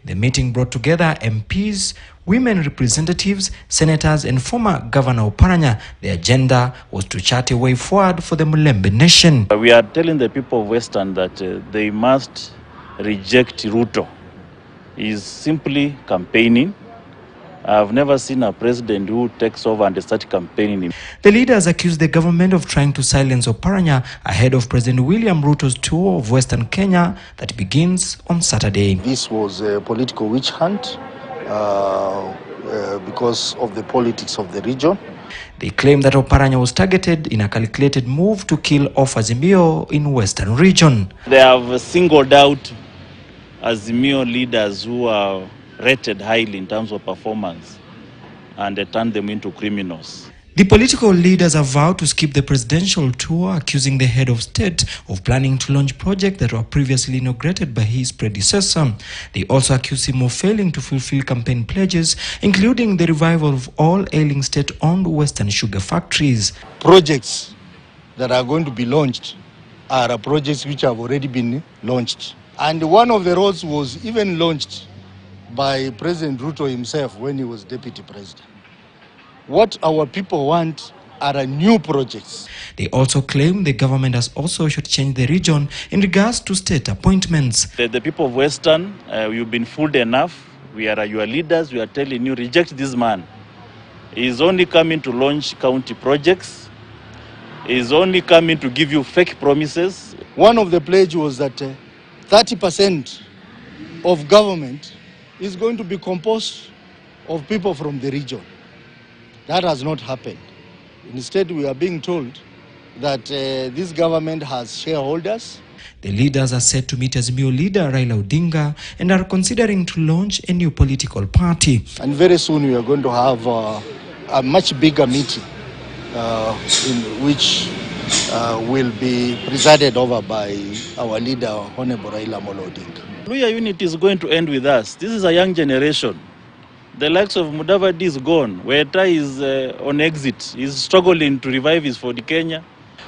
The meeting brought together MPs, women representatives, senators, and former Governor Oparanya. The agenda was to chart a way forward for the Mulembe nation. We are telling the people of Western that they must reject Ruto. He is simply campaigning. I've never seen a president who takes over and starts campaigning. The leaders accused the government of trying to silence Oparanya ahead of President William Ruto's tour of Western Kenya that begins on Saturday. This was a political witch hunt because of the politics of the region. They claim that Oparanya was targeted in a calculated move to kill off Azimio in Western region. They have singled out Azimio leaders who are rated highly in terms of performance and they turned them into criminals. The political leaders have vowed to skip the presidential tour, accusing the head of state of planning to launch projects that were previously inaugurated by his predecessor. They also accuse him of failing to fulfill campaign pledges, including the revival of all ailing state-owned Western sugar factories. Projects that are going to be launched are projects which have already been launched. And one of the roads was even launched by President Ruto himself when he was deputy president. What our people want are new projects. They also claim the government has also should change the region in regards to state appointments. The people of Western, you've been fooled enough. We are your leaders. We are telling you, reject this man. He is only coming to launch county projects. He is only coming to give you fake promises. One of the pledges was that 30% of government is going to be composed of people from the region. That has not happened. Instead, we are being told that this government has shareholders. The leaders are set to meet Azimio leader Raila Odinga and are considering to launch a new political party. And very soon we are going to have a much bigger meeting in which will be presided over by our leader, Honorable Raila Odinga. Luya unity is going to end with us. This is a young generation. The likes of Mudavadi is gone. Weta is on exit. He's struggling to revive his Ford Kenya.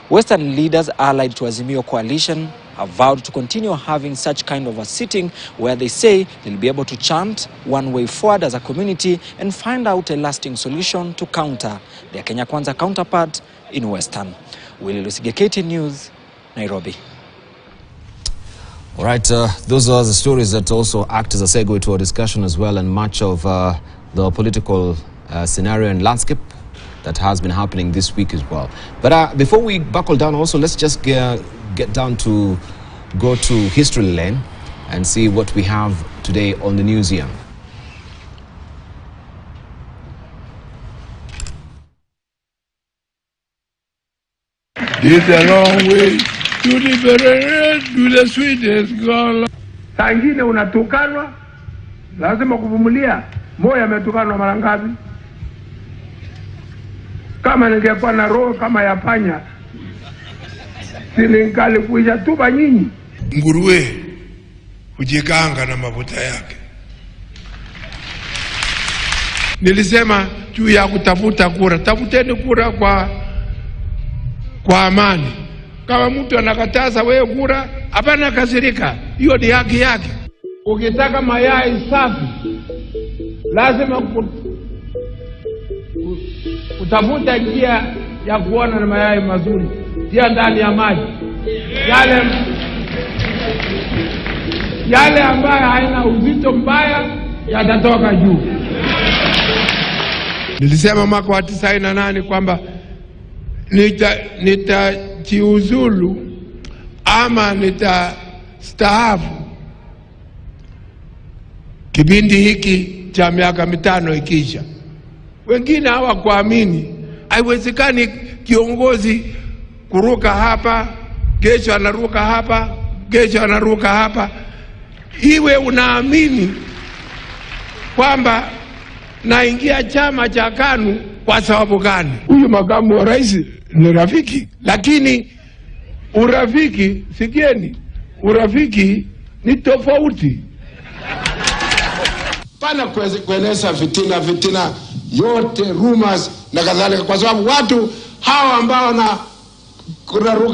Western leaders allied to Azimio coalition have vowed to continue having such kind of a sitting where they say they'll be able to chant one way forward as a community and find out a lasting solution to counter their Kenya Kwanza counterpart in Western. Willie Lusige, KTN News, Nairobi. All right, those are the stories that also act as a segue to our discussion as well, and much of the political scenario and landscape that has been happening this week as well. But before we buckle down also, let's just get down to go to history lane and see what we have today on the newsroom. It's a long way to liberate to the sweetest girl. Saa ingine unatukanwa, lazima kuvumilia. Moyo ametukanwa mara ngapi? Kama ningekuwa na roho kama ya panya, siningali kuisha tuba nyinyi. Nguruwe hujikanga na mafuta yake. Nilisema juu ya kutafuta kura, tafuteni kura kwa amani. Kama mtu anakataza wewe kura, hapana kasirika. Hiyo ni haki yake. Ukitaka mayai safi, lazima kutafuta njia ya kuona na mayai mazuri. Njia ndani ya maji. Yale ambayo haina uzito mbaya yatatoka juu. Nilisema mwaka wa 98 kwamba nitajiuzulu ama nitastaafu kipindi hiki cha miaka 5 ikisha. Wengine hawakuamini. Haiwezekani kiongozi kuruka hapa, kesho anaruka hapa, kesho anaruka hapa. Iwe unaamini kwamba naingia chama cha KANU kwa sababu gani? Huyu makamu wa rais ni rafiki, lakini urafiki, sikieni, urafiki ni tofauti. Pana kueleza fitina yote, rumors na kadhalika, kwa sababu watu hawa ambao na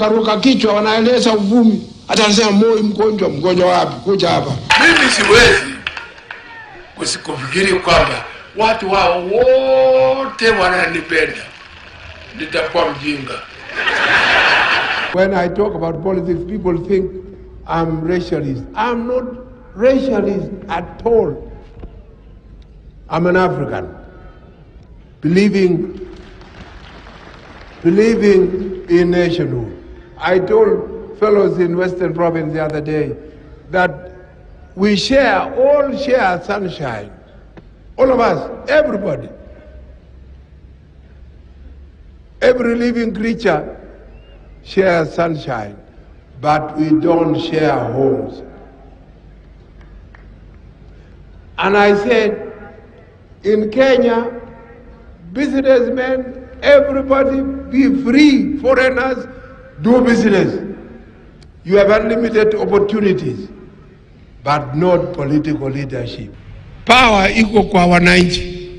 ruka kichwa wanaeleza uvumi. Hata anasema Moi mgonjwa wapi? Kuja hapa. Mimi siwezi kufikiri kwamba watu wao wote wananipenda. Nitakuwa mjinga. When I talk about politics, people think I'm racialist. I'm not racialist at all. I'm an African, believing in nationhood. I told fellows in Western Province the other day that we all share sunshine. All of us, everybody. Every living creature shares sunshine, but we don't share homes. And I said, in Kenya, businessmen, everybody be free. Foreigners, do business. You have unlimited opportunities, but not political leadership. Power iko kwa wananchi,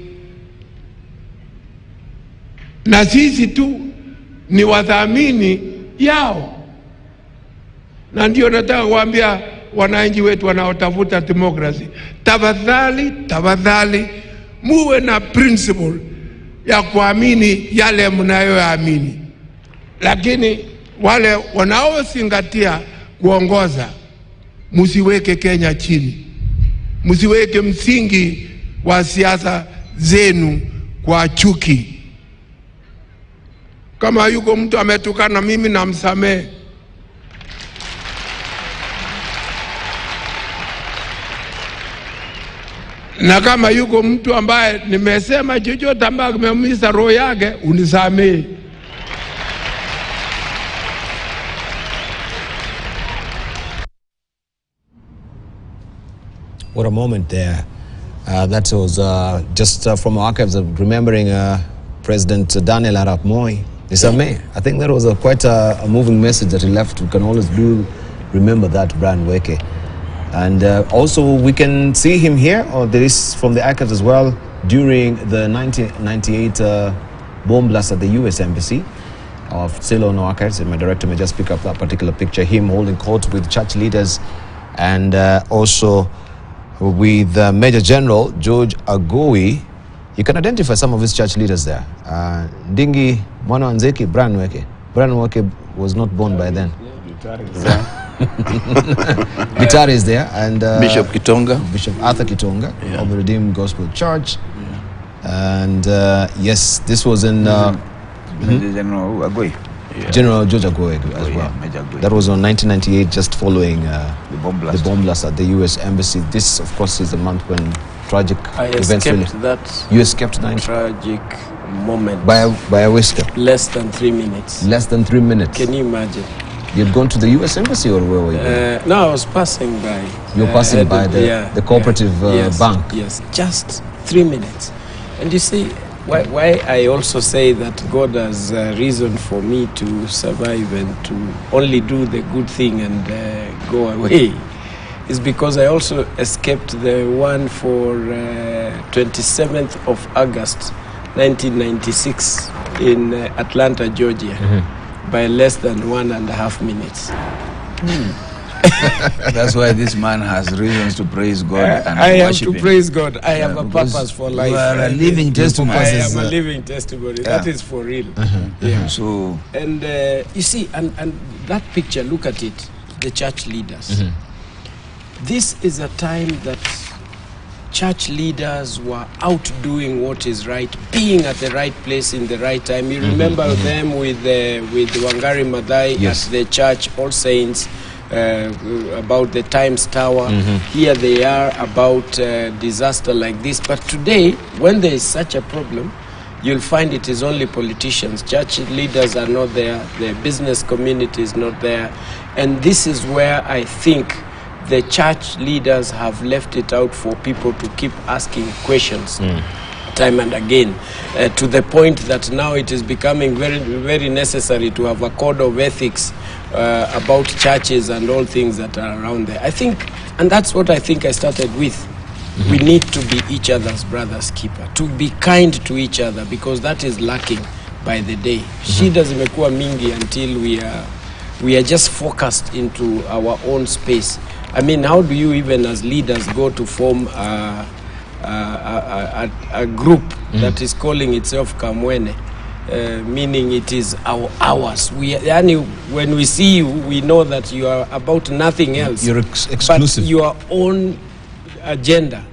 na sisi tu ni wadhamini yao. Na ndio nataka kuambia wananchi wetu wanaotafuta democracy, tafadhali muwe na principle ya kuamini yale mnayoamini. Lakini wale wanaozingatia kuongoza, msiweke Kenya chini. Msiweke msingi wa siasa zenu kwa chuki. Kama yuko mtu ametukana mimi, namsamehe. Na kama yuko mtu ambaye nimesema chochote ambaye kimeumiza roho yake, unisamehe. What a moment there. That was just from our archives of remembering President Daniel Arap Moi. Nisame, I think that was quite a moving message that he left. We can always remember that, Brian Weke. And also we can see him here, or there is from the archives as well, during the 1998 bomb blast at the US Embassy. of Silo Noakes, and my director may just pick up that particular picture, him holding court with church leaders and also with Major General George Agowi. You can identify some of his church leaders there. Ndingi Mwana Nzeki, Brian Weke was not born by then. Guitar is there, and Bishop Kitonga, Bishop Arthur Kitonga of the Redeemed Gospel Church, and yes, this was in General Agoi. General George Agowi as well. That was on 1998, just following the bomb blast at the U.S. Embassy. This, of course, is the month when tragic events really. You escaped that tragic moment by a whisker. Less than 3 minutes. Less than 3 minutes. Can you imagine? You'd gone to the U.S. Embassy, or where were you? No, I was passing by. You were passing by the cooperative bank. Yes, just 3 minutes. And you see, why I also say that God has reason for me to survive and to only do the good thing and go away is because I also escaped the one for 27th of August 1996 in Atlanta, Georgia, by less than 1.5 minutes. That's why this man has reasons to praise God and I have worship to him. praise God. I have a purpose for life. You are a living testimony. I am a living testimony. That is for real. Yeah. So, and you see, and that picture, look at it, the church leaders. This is a time that church leaders were out doing what is right, being at the right place in the right time. You remember them with Wangari Maathai at the church, All Saints, about the Times Tower. Here they are about disaster like this. But today, when there is such a problem, you'll find it is only politicians. Church leaders are not there. The business community is not there. And this is where I think the church leaders have left it out for people to keep asking questions time and again, to the point that now it is becoming very, very necessary to have a code of ethics about churches and all things that are around there. I think, and that's what I think I started with. We need to be each other's brother's keeper, to be kind to each other, because that is lacking by the day. Shida zimekuwa mingi until we are just focused into our own space. I mean, how do you even as leaders go to form a group that is calling itself Kamwene, meaning it is ours. When we see you, we know that you are about nothing else. You're exclusive. But your own agenda.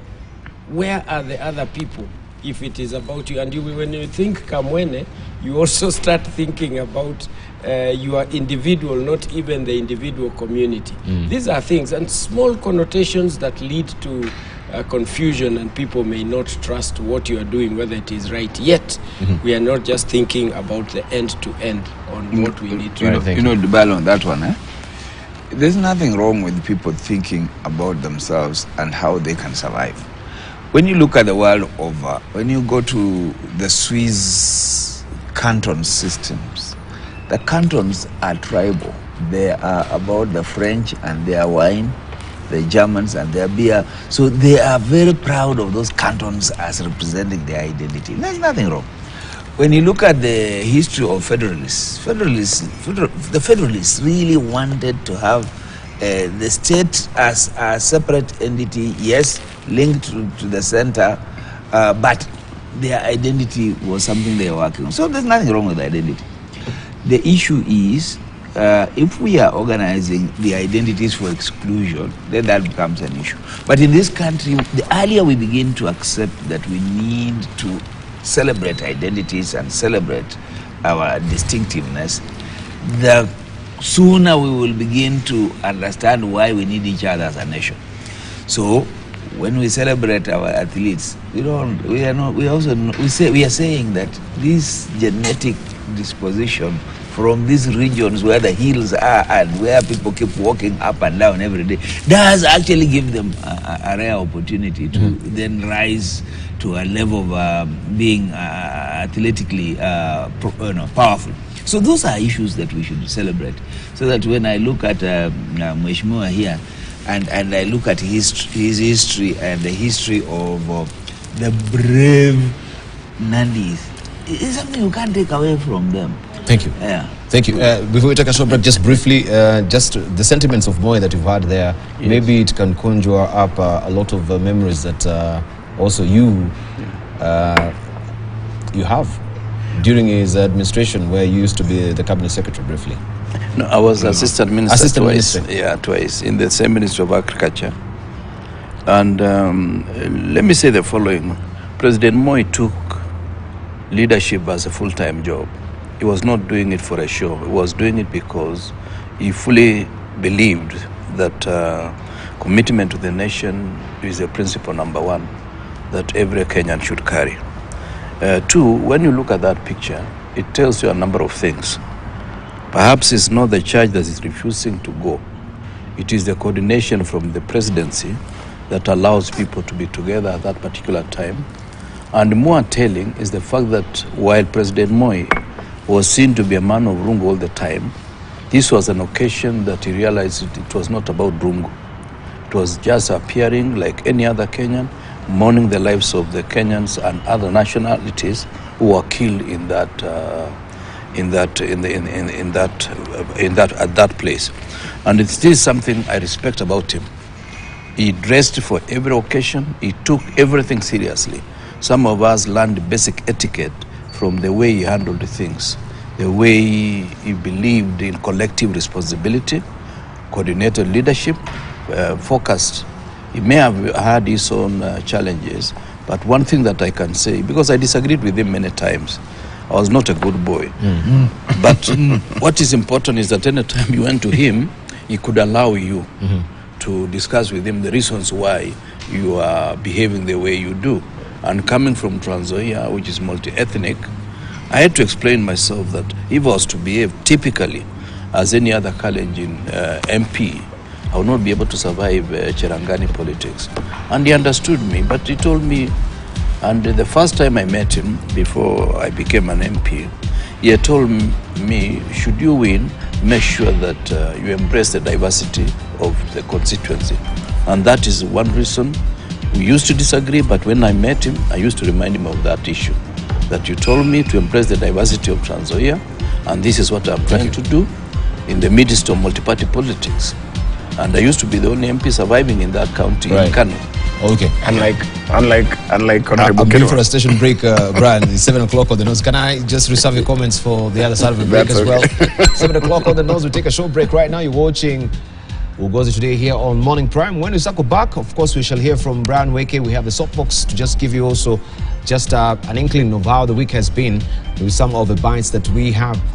Where are the other people if it is about you? And when you think Kamwene, you also start thinking about your individual, not even the individual community. These are things and small connotations that lead to confusion, and people may not trust what you are doing, whether it is right. Yet, we are not just thinking about the end to end on what we need to do. You know, Dubal, on that one, there's nothing wrong with people thinking about themselves and how they can survive. When you look at the world over, when you go to the Swiss canton systems, the cantons are tribal. They are about the French and their wine, the Germans and their beer. So they are very proud of those cantons as representing their identity. There's nothing wrong. When you look at the history of federalists, the federalists really wanted to have the state as a separate entity, yes, linked to the center, but their identity was something they were working on. So there's nothing wrong with identity. The issue is, if we are organizing the identities for exclusion, then that becomes an issue. But in this country, the earlier we begin to accept that we need to celebrate identities and celebrate our distinctiveness, the sooner we will begin to understand why we need each other as a nation. So when we celebrate our athletes, we are saying that this genetic disposition from these regions where the hills are and where people keep walking up and down every day does actually give them a rare opportunity to then rise to a level of being athletically powerful. So those are issues that we should celebrate. So that when I look at Mheshimiwa here and I look at his history and the history of the brave Nandis, it's something you can't take away from them. Thank you. Yeah. Thank you. Before we take a short break, just briefly, just the sentiments of Moi that you've had there, Yes. maybe it can conjure up a lot of memories that also you have during his administration, where you used to be the cabinet secretary briefly. No, I was assistant minister Assistant twice. minister. Yeah, twice in the same Ministry of Agriculture. And let me say the following: President Moi took leadership as a full-time job. He was not doing it for a show. He was doing it because he fully believed that commitment to the nation is the principle number one that every Kenyan should carry. Two, when you look at that picture, it tells you a number of things. Perhaps it's not the church that is refusing to go. It is the coordination from the presidency that allows people to be together at that particular time. And more telling is the fact that while President Moi was seen to be a man of rungu all the time, this was an occasion that he realized it was not about rungu. It was just appearing like any other Kenyan, mourning the lives of the Kenyans and other nationalities who were killed at that place. And it's still something I respect about him. He dressed for every occasion. He took everything seriously. Some of us learned basic etiquette from the way he handled things, the way he believed in collective responsibility, coordinated leadership, focused. He may have had his own challenges, but one thing that I can say, because I disagreed with him many times, I was not a good boy. But what is important is that any time you went to him, he could allow you to discuss with him the reasons why you are behaving the way you do. And coming from Trans Nzoia, which is multi-ethnic, I had to explain myself that if I was to behave typically as any other Kalenjin MP, I would not be able to survive Cherangani politics. And he understood me, but he told me, and the first time I met him before I became an MP, he had told me, should you win, make sure that you embrace the diversity of the constituency. And that is one reason we used to disagree, but when I met him, I used to remind him of that issue, that you told me to embrace the diversity of Trans Nzoia, and this is what I'm trying to do in the midst of multi-party politics. And I used to be the only MP surviving in that county, in Kano. Okay. Unlike I'm going for a station break, Brian. It's 7 o'clock on the nose. Can I just reserve your comments for the other side of the break as well? 7 o'clock on the nose. We'll take a short break right now. You're watching Ugozi Today here on Morning Prime. When we circle back, of course, we shall hear from Brian Weke. We have the soapbox to just give you also just an inkling of how the week has been with some of the bites that we have been